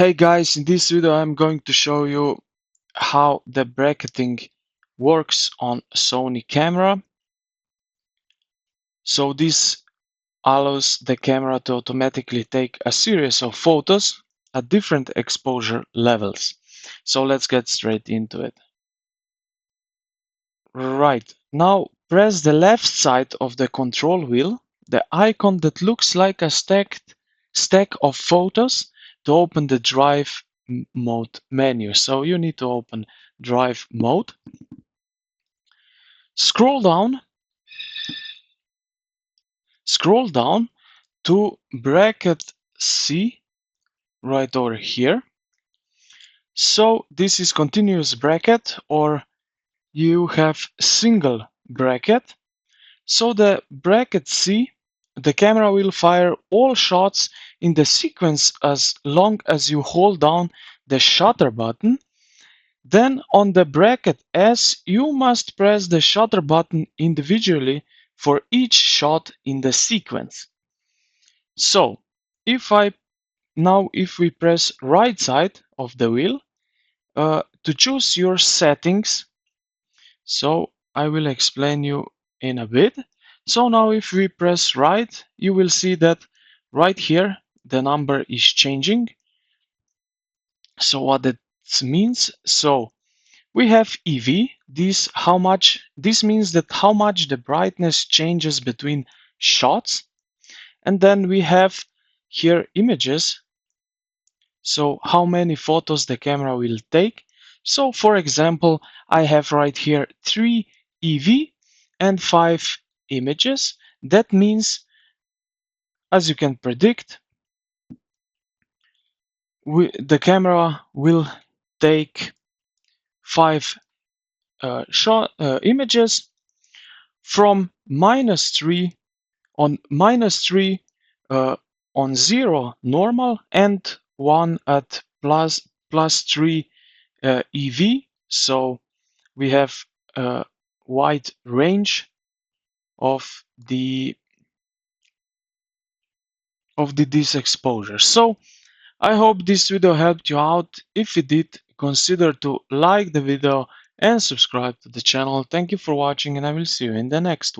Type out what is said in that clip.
Hey guys, in this video I'm going to show you how the bracketing works on Sony camera. So this allows the camera to automatically take a series of photos at different exposure levels. So let's get straight into it. Right, now press the left side of the control wheel, the icon that looks like a stack of photos, to open the drive mode menu. So you need to open drive mode. Scroll down to bracket C right over here. So this is continuous bracket, or you have single bracket. So the bracket C, the camera will fire all shots in the sequence as long as you hold down the shutter button. Then on the bracket S, you must press the shutter button individually for each shot in the sequence. So if we press right side of the wheel to choose your settings, so I will explain you in a bit. So now if we press right, you will see that right here the number is changing. So what that means, so we have EV. This means that how much the brightness changes between shots. And then we have here images, so how many photos the camera will take. So for example, I have right here 3 EV and 5 images. That means, as you can predict, the camera will take 5 images from -3 on -3 on 0 normal and 1 at +3 EV. So we have a wide range of this exposure. So I hope this video helped you out. If it did, consider to like the video and subscribe to the channel. Thank you for watching, and I will see you in the next one.